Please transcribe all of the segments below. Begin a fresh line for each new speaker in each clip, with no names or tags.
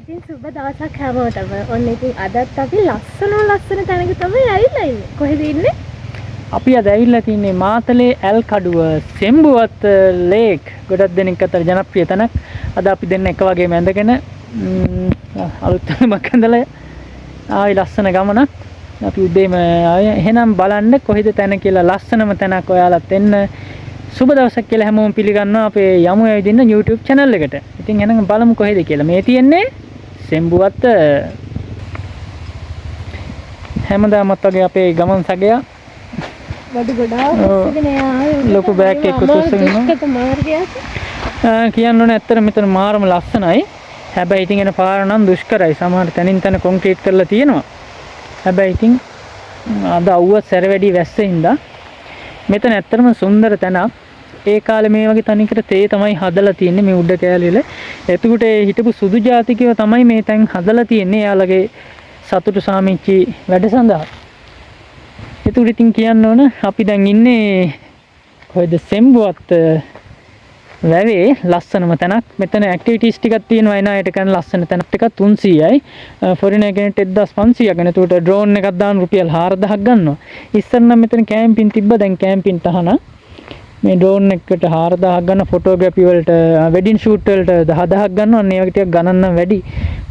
ඉතින් සුබ දවසක් හැමෝටම. ඔන්න ඉතින් අදත් අපි ලස්සන තැනක තමයි ඇවිල්ලා ඉන්නේ. කොහෙද ඉන්නේ?
අපි අද ඇවිල්ලා තින්නේ මාතලේ ඇල් කඩුව සෙම්බුවත් ලේක්. ගොඩක් දෙනෙක් අතර ජනප්‍රිය තැනක්. අද අපි දෙන්න එක වගේම ඇඳගෙන අලුත් මක් ඇඳලා ආයි ලස්සන ගමනක්. අපි උදේම ආවේ. එහෙනම් බලන්න කොහෙද තැන කියලා ලස්සනම තැනක් ඔයාලත් එන්න. සුබ දවසක් කියලා හැමෝම පිළිගන්නවා අපේ යමු ඇවිදින්න YouTube channel එකට. ඉතින් එහෙනම් බලමු කොහෙද කියලා. මේ තියෙන්නේ සෙම්බුවත් හැමදාමත් වගේ අපේ ගමන් සගය
වඩු ගොඩාක් ඉස්සගෙන ආවේ.
ලොකු බෑග් එකක් උස්සගෙන
දුෂ්කර මාර්ගයක්.
කියන්න ඕනේ ඇත්තට මෙතන මාරම ලස්සනයි. හැබැයි ඉතින් එන පාර නම් දුෂ්කරයි. සමහර තැනින් තැන කොන්ක්‍රීට් කරලා තියෙනවා. හැබැයි ඉතින් අද අවුව සැර වැඩි වැස්සෙන්දා මෙතන ඇත්තටම සුන්දර තැනක්. ඒ කාලේ මේ වගේ තනිකර තේ තමයි හදලා තියෙන්නේ මේ උඩ කෑලිවල. එතකොට ඒ හිටපු සුදු ජාතිකයෝ තමයි මේ තැන් හදලා තියෙන්නේ. එයාලගේ සතුටු සාමිච්චි වැඩ සඳහා. එතකොට ඉතින් කියන්න ඕන අපි දැන් ඉන්නේ කොහෙද සෙම්බුවත් වැවේ ලස්සනම තැනක්. මෙතන ඇක්ටිවිටීස් ටිකක් තියෙනවා එන අයට කරන ලස්සන තැනක් ටිකක් 300යි. ෆොරිනර් කෙනෙක්ට 1500 ගන්න. එතකොට ඩ්‍රෝන් එකක් දාන රුපියල් 4000ක් ගන්නවා. ඉස්සර නම් මෙතන කැම්පින් තිබ්බා. දැන් කැම්පින් තහනම් මේ ඩ්‍රෝන් එකට 4000ක් ගන්න. ෆොටෝග්‍රැෆි වලට වෙඩින් ෂූට් වලට 10000ක් ගන්නවා. අන්න ඒ වගේ ටිකක් ගණන් නම් වැඩි.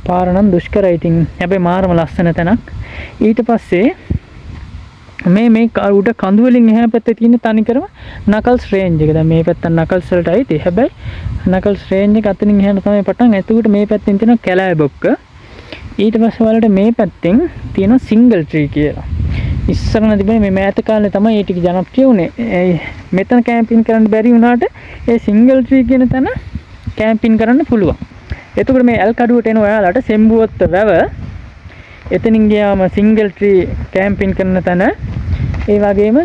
පාර නම් දුෂ්කරයි. ඉතින් හැබැයි මාරම ලස්සන තැනක්. ඊට පස්සේ මේ උඩ කඳු වලින් එහා පැත්තේ තියෙන තනිකරම නකල්ස් රේන්ජ් එක. දැන් මේ පැත්තෙන් නකල්ස් වලට අයිති. හැබැයි නකල්ස් රේන්ජ් එක අතනින් එහාට තමයි පටන්. එතකොට මේ පැත්තෙන් තියෙන කැලෑ බොක්ක. ඊට පස්සේ වලට මේ පැත්තෙන් තියෙන සිංගල් ට්‍රී කියලා. ඉස්සර තිබුණේ මේ මෑත කාලේ තමයි ඒ ටික ජනප්‍රිය වුණේ. මෙතන කැම්පින් කරන්න බැරි වුණාට ඒ සිංගල් ට්‍රී කියන තැන කැම්පින් කරන්න පුළුවන්. එතකොට මේ ඇල් කඩුවට එන ඔයාලට සෙම්බුවත් වැව එතනින් ගියාම සිංගල් ට්‍රී කැම්පින් කරන තැන ඒ වගේම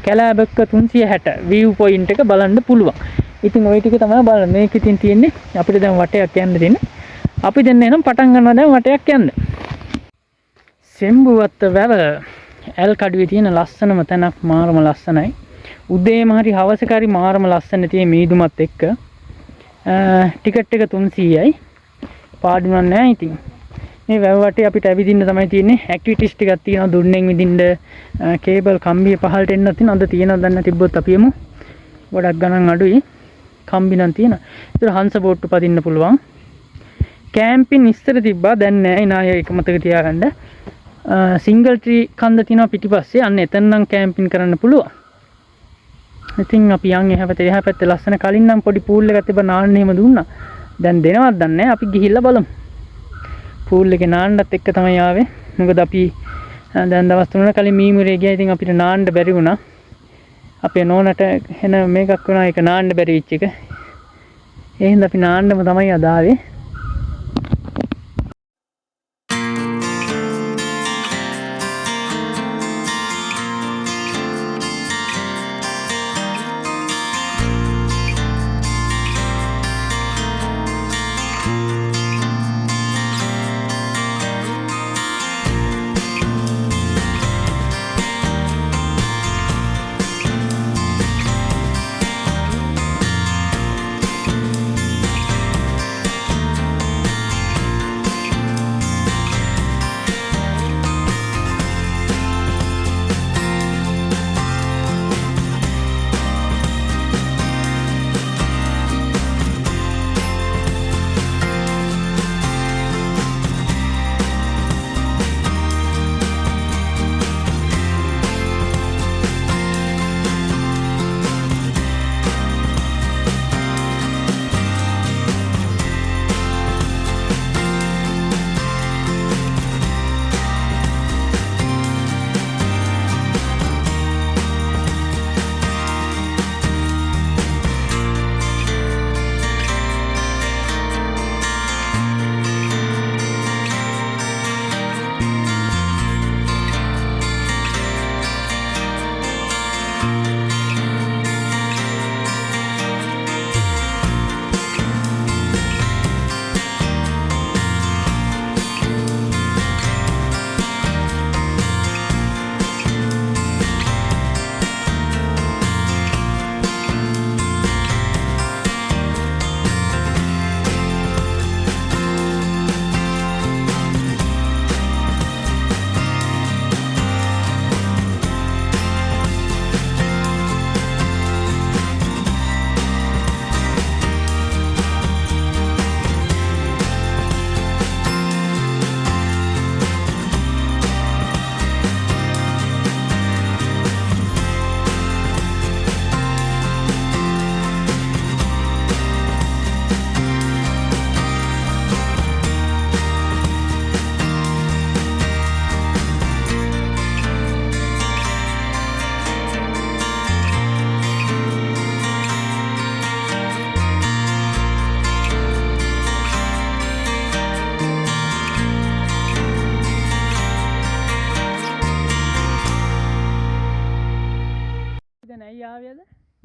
කැලෑබක්ක 360 view point එක බලන්න පුළුවන්. ඉතින් ওই ටික තමයි බලන්න. මේක ඉතින් තියෙන්නේ අපිට දැන් වටයක් යන්න දෙන්න. අපි දෙන්න එනම් පටන් ගන්නවා දැන් වටයක් යන්න. සෙම්බුවත් වැව ඇල් කඩුවේ තියෙන ලස්සනම තැනක් මාරම ලස්සනයි. උදේම හරි හවසක හරි මාරම ලස්සන තියෙන මීදුමත් එක්ක. ටිකට් එක 300යි. පාඩු නැහැ ඉතින්. මේ වැව වටේ අපිට ඇවිදින්න තමයි තියෙන්නේ. ඇක්ටිවිටීස් ටිකක් තියෙනවා. දුන්නෙන් විදින්න කේබල් කම්බිය පහළට එන්න තියෙනවා. අද තියෙනවද දැන් තිබ්බොත් අපි යමු. ගොඩක් ගණන් අඩුයි. කම්බි නම් තියෙනවා. ඒතර හංස බෝට්ටු පදින්න පුළුවන්. කැම්පින් ඉස්සර තිබ්බා දැන් නෑ. ඉනාය එක මතක තියාගන්න. සිංගල් ට්‍රී කන්ද තියෙනවා පිටිපස්සේ. අන්න එතන නම් කැම්පින් කරන්න පුළුවන්. ඉතින් අපි යන් එහා පැත්තේ ලස්සන කලින් නම් පොඩි පූල් එකක් තිබ්බා නාන්න එහෙම දුන්නා. දැන් දෙනවද දන්නේ නෑ. අපි ගිහිල්ලා බලමු. පූල් එකේ නාන්නත් එක්ක තමයි ආවේ. මොකද අපි දැන් දවස් 3 කලින් මීමුරේ ගියා. ඉතින් අපිට නාන්න බැරි වුණා. අපේ නෝනට එන මේකක් වුණා. ඒක නාන්න බැරි වෙච්ච එක. ඒ හින්දා අපි නාන්නම තමයි අද ආවේ.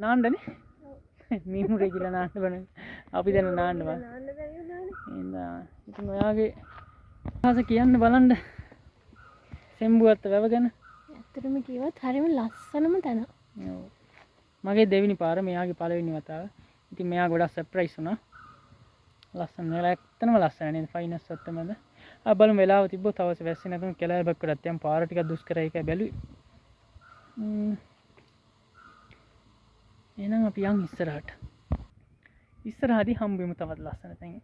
නාන්නනේ මීමුරේ කියලා නාන්න බෑ අපි දැන් නාන්න බෑ
නාන්න බැරි වුණානේ.
එහෙනම් ඉතින් ඔයාගේ අහස කියන්න බලන්න සෙම්බුවත් වැව ගැන.
ඇත්තටම කිව්වත් හරිම ලස්සනම තැන.
ඔව්. මගේ දෙවෙනි පාර මෙයාගේ පළවෙනි වතාව. ඉතින් මෙයා ගොඩක් සර්ප්‍රයිස් වුණා. ලස්සන නේද? ඇත්තටම ලස්සන නේද? ෆයිනස් ඔත්තමද? ආ බලමු වෙලාව තිබ්බොත් අවශ්‍ය වැස්සේ නැතුණු කෙලයි බක්කටත් යම් පාර ටිකක් දුෂ්කරයි කියලා බැලුවේ. එහෙනම් අපි යන් ඉස්සරහට. ඉස්සරහදී හම්බෙමු තවත් ලස්සන තැන්.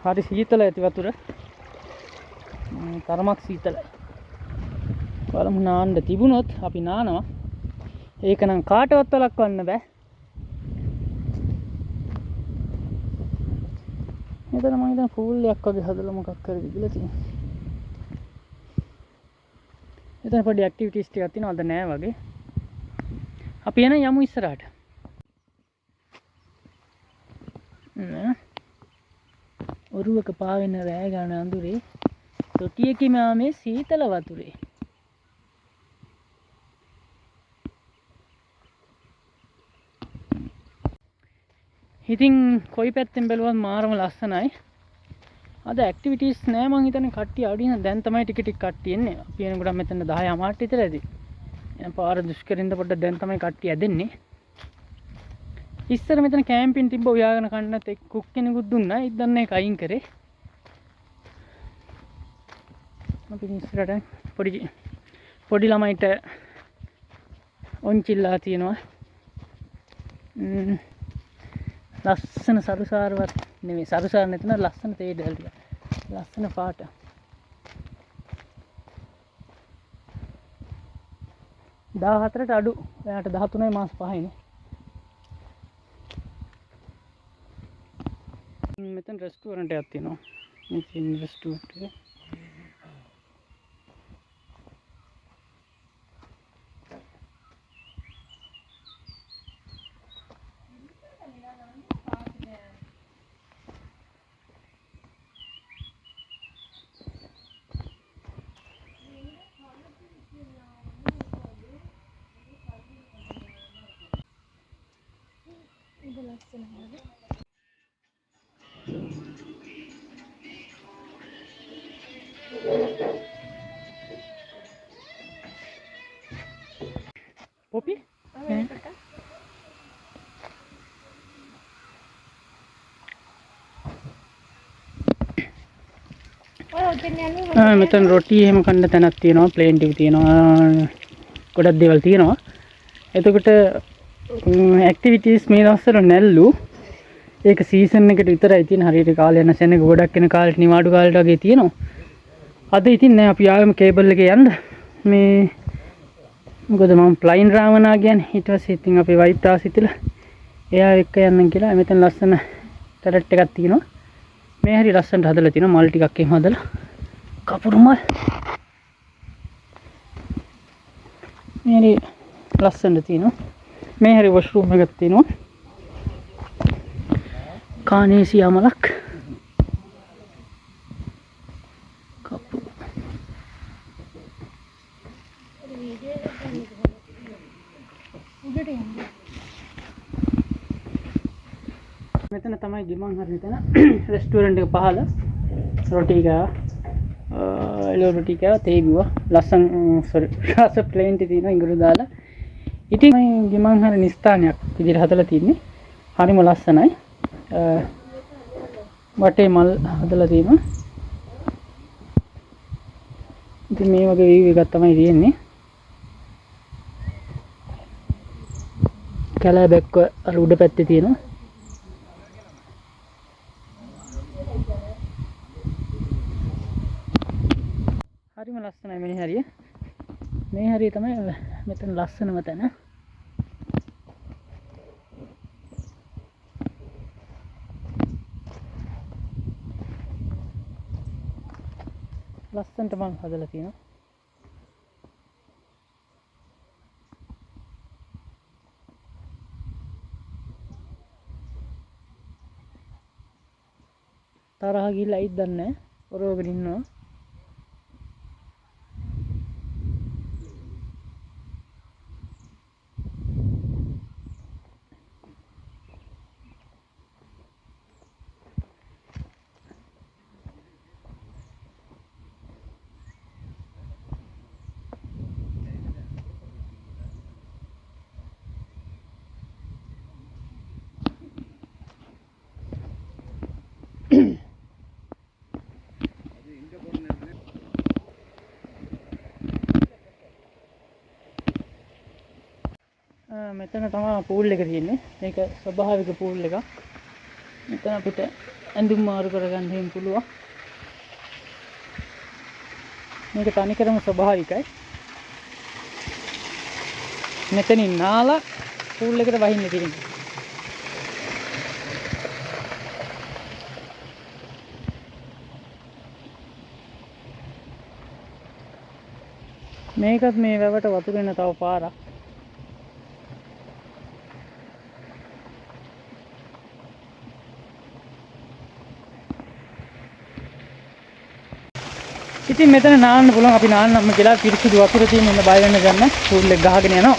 හරි සීතල ඇති වතුර. තරමක් සීතලයි. බලමු නාන්න තිබුණොත් අපි නානවා. ඒක නම් කාටවත් වළක්වන්න බෑ. මෙතන මම හිතන පූල් එකක් වගේ හදලා මොකක් කරද කියලා තියෙනවා. මෙතන පොඩි ඇක්ටිවිටීස් ටිකක් තියෙනවා අද නෑ වගේ. අපි එන යමු ඉස්සරහට. ඔරුවක පාවෙන රෑ ගන්න අඳුරේ තොටියකි මේ සීතල වතුරේ. ඉතින් කොයි පැත්තෙන් බැලුවත් මාරම ලස්සනයි. අද ඇක්ටිවිටීස් නෑ මං හිතන්නේ කට්ටිය අඩු වෙන දැන් තමයි ටික ටික කට්ටිය එන්නේ. අපි එනකොට මෙතන 10 අමාරට විතර ඇති. දැන් පාර දුෂ්කරින්ද පොඩ්ඩක් දැන් තමයි කට්ටිය ඇදෙන්නේ. ඉස්සර මෙතන කැම්පින් තිබ්බ උයාගෙන කන්නත් එක් කුක් කෙනෙකුත් දුන්නා. ඒත් දන්නේ ඒක අයින් කරේ. අපි ඉස්සරට පොඩි ළමයිට ඔන්චිල්ලා තියෙනවා. ලස්සන සරුසාරවත් නෙමෙයි සරුසාර නැතන ලස්සන තේඩල් ටික. ලස්සන පාට. දාහතරට අඩු. එයාට 13යි මාස 5යිනේ. මෙතන රෙස්ටුරන්ට් එකක් තියෙනවා. මේ රෙස්ටුරන්ට් එක.
ඉත ලස්සනයි.
Poppy? මෙතන රොටි එහෙම කන්න තැනක් තියෙනවා, ප්ලේන් ටික තියෙනවා, ගොඩක් දේවල් තියෙනවා. එතකොට ඇක්ටිවිටීස් මේ දවස්වල නැල්ලු. ඒක සීසන් එකට විතරයි තියෙන. හරියට කාලේ යන සෙනඟ ගොඩක් වෙන කාලෙට නිවාඩු කාලෙට වගේ තියෙනවා. අද ඉතින් නෑ අපි ආවම කේබල් එකේ යන්න. මේ මොකද මම ප්ලයින් රාවනා කියන්නේ. ඊට පස්සේ ඉතින් අපේ වයිෆ් තාස් හිතලා එයා එක්ක යන්න කියලා. මෙතන ලස්සන ටැලට් එකක් තියෙනවා. මේ හරි ලස්සනට හදලා තියෙනවා. මල් ටිකක් එහෙම හදලා. කපුරු මල්. මේ හරි ලස්සනට තියෙනවා. මේ හරි වොෂ්රූම් එකක් තියෙනවා. කානේසියා මලක්. කපුරු. මෙතන තමයි ගිමන් හරි තැන රෙස්ටුරන්ට් එක පහළ රොටි එක එළවලු රොටි එක තේ බිව්වා ලස්සන රස ප්ලේන් ටි තියෙනවා ඉඟුරු දාලා ඉතින් මේ ගිමන් හරි නිස්ථානයක් විදිහට හදලා තින්නේ හරිම ලස්සනයි වටේ මල් හදලා තියෙනවා ඉතින් මේ වගේ වීව් එකක් තමයි තියෙන්නේ කැලෑ බැක්ක අර උඩ පැත්තේ තියෙනවා හරිම ලස්සනයි මේ හරිය මේ හරිය තමයි මෙතන ලස්සනම තැන ලස්සනට මම හදලා තියෙනවා තරහ ගිහලා ඇයිද දන්නේ නැහැ. ඔරෝගෙන ඉන්නවා. මෙතන තමයි පූල් එක තියෙන්නේ. මේක ස්වභාවික පූල් එකක්. මෙතන අපිට ඇඳුම් මාරු කරගන්න හැම පුළුවන්. මේක තනිකරම ස්වභාවිකයි. මෙතනින් නාලා පූල් එකට වහින්න තියෙන්නේ. මේකත් මේ වැවට වතුර එන තව පාරක්. ඉතින් මෙතන නාන්න පුළුවන්. අපි නාන්නම්ම කියලා පිරිසිදු වතුර තියෙන ඉන්න බය වෙන්න ගන්න. පූල් එක ගහගෙන යනවා.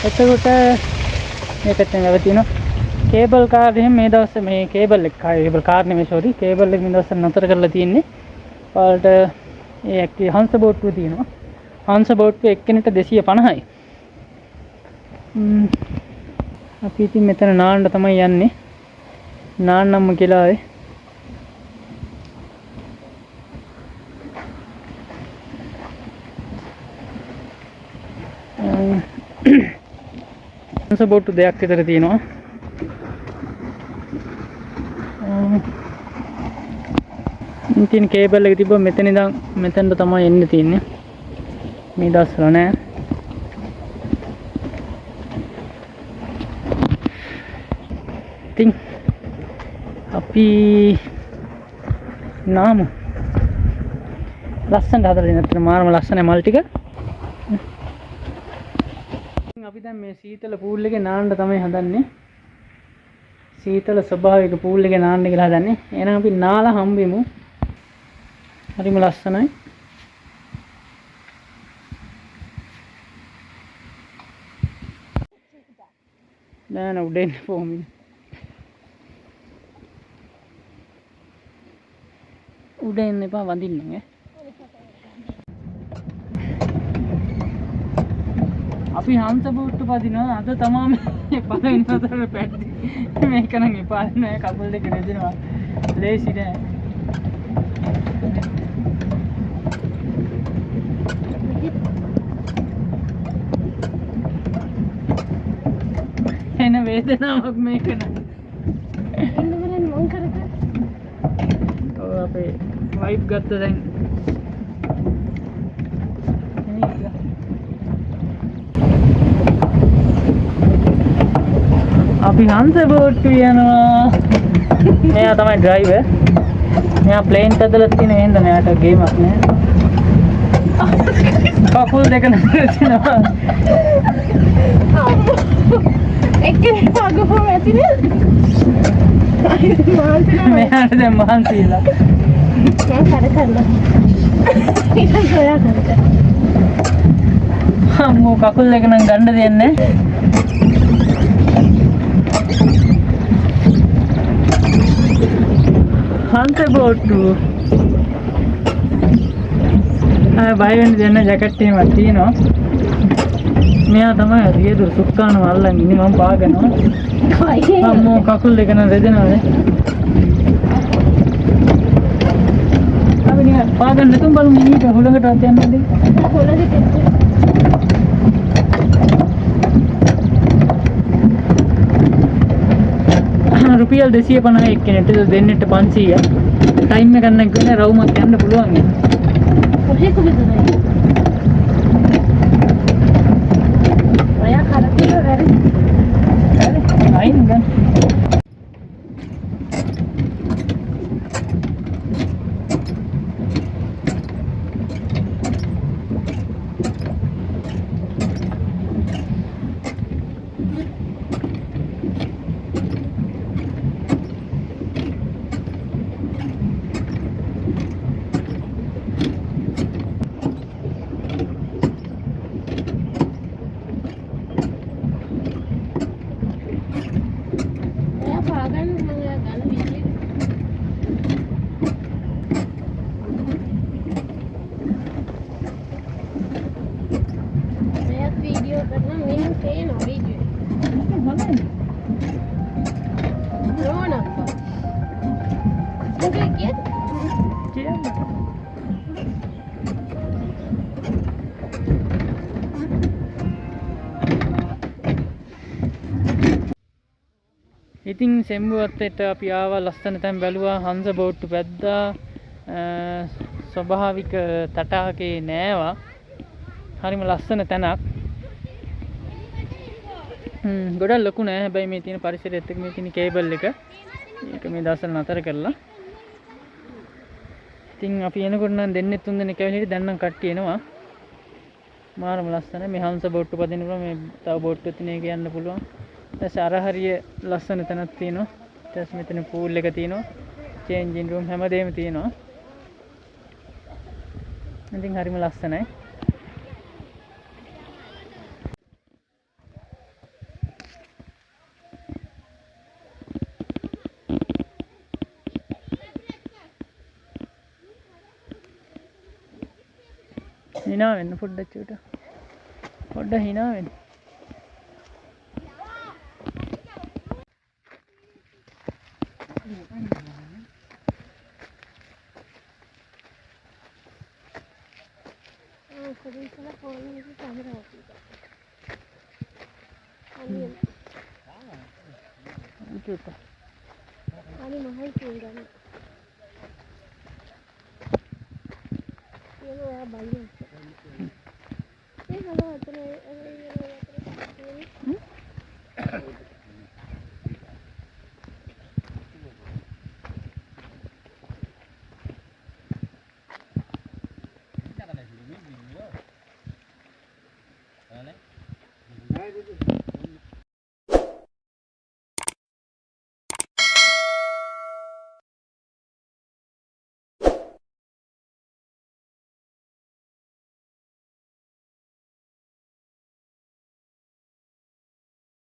එතකොට මේ පැත්තෙන් වැව තියෙනවා. කේබල් කාර් එහෙම මේ දවස්වල මේ කේබල් එක කේබල් කාර් නෙමෙයි සෝරි. කේබල් එක මේ දවස්වල නතර කරලා තියෙන්නේ. ඔයාලට ඒ ඇක්ටි හංස බෝට්ටුව තියෙනවා. හංස බෝට්ටුව එක්කෙනෙක්ට 250යි. අපි ඉතින් මෙතන නාන්න තමයි යන්නේ. නාන්නම්ම කියලා ආවේ. හංස බෝට්ටු දෙකක් විතර තියෙනවා. ඉතින් කේබල් එක තිබ්බා මෙතන ඉඳන් මෙතනට තමයි එන්න තියෙන්නේ. මේ දවස්වල නෑ. ඉතින් අපි නාමු ලස්සනට හදලා දෙන්න. අතන මාරම ලස්සනයි මල් ටික. අපි දැන් මේ සීතල පූල් එකේ නාන්න තමයි හදන්නේ. සීතල ස්වභාවික පූල් එකේ නාන්න කියලා හදන්නේ. එහෙනම් අපි නාලා හම්බෙමු. හරිම ලස්සනයි. නෑ උඩෙන් පොමින්. උඩෙන් එපා වඳින්න ඈ. අපි හංස බෝට්ටු පදිනවා. අද තමයි මේ පළවෙනි වතාවට පැද්දි. මේක නම් එපා නෑ. කකුල් දෙක රෙදෙනවා. ලේසි නෑ. එන වේදනාවක් මේක නෑ.
ඉන්නවනේ මොන් කරද?
ඔව් අපේ වයිප් ගත්ත දැන්. අපි හංස බෝට්ටු යනවා. මෙයා තමයි ඩ්‍රයිවර්. මෙයා ප්ලේන් ඇදලා තියෙන එහෙනම් මෙයාට ගේමක් නෑ. කකුල් දෙක නතරනවා.
එක්කෙනෙක් පගපුව ඇති නේද?
මෙයාට දැන් මහන්සියලා.
මම කඩ කරලා. ඒක සොයා ගන්න.
අම්මෝ කකුල් දෙක නම් ගන්න දෙන්නේ නැහැ. හංස බෝට්ටු. බය වෙන්න දෙන්න ජැකට් එකක් තියෙනවා. මෙයා තමයි රියදුරු සුක්කාන වල්ලන් ඉන්නේ මම පාගනවා. අම්මෝ කකුල් දෙක නම් රෙදෙනවද? අපි නිකන් පාගන්න නැතුම් බලමු මේක හුලඟටවත් යන්නේ නැද්ද?
හොලද
රුපියල් 250 එක්කෙනෙක්ට දෙන්නෙට 500ක්. ටයිම් එක ගන්න කියන්නේ රවුමක් යන්න පුළුවන් නේ.
කොහෙද නේද? ඔයා කරපිට වැඩි.
අයින් ගන්න. ඉතින් සෙම්බුවත්තට අපි ආවා ලස්සන තැන් බැලුවා හංස බෝට්ටු පැද්දා ස්වභාවික තටාකේ නෑවා හරිම ලස්සන තැනක් ගොඩක් ලොකු නෑ හැබැයි මේ තියෙන පරිසරයත් එක්ක මේ තියෙන කේබල් එක ඒක මේ දවස්වල නතර කරලා ඉතින් අපි එනකොට නම් දෙන්නේ තුන් දෙනෙක් ඇවිල්ලා හිටියේ දැන් නම් කට්ටිය එනවා මාරම ලස්සනයි මේ හංස බෝට්ටු පදිනවා මේ තව බෝට්ටු තියෙන එක යන්න පුළුවන් ඊට අර හරිය ලස්සන තැනක් තියෙනවා ඊට මෙතන පූල් එක තියෙනවා චේන්ජින් රූම් හැමදේම තියෙනවා ඉතින් හරිම ලස්සනයි hina wenna පොඩ්ඩක් චූට පොඩ්ඩක් hina වෙන්න
Ani mahal tinggal. Ini ya banyak. Ini kalau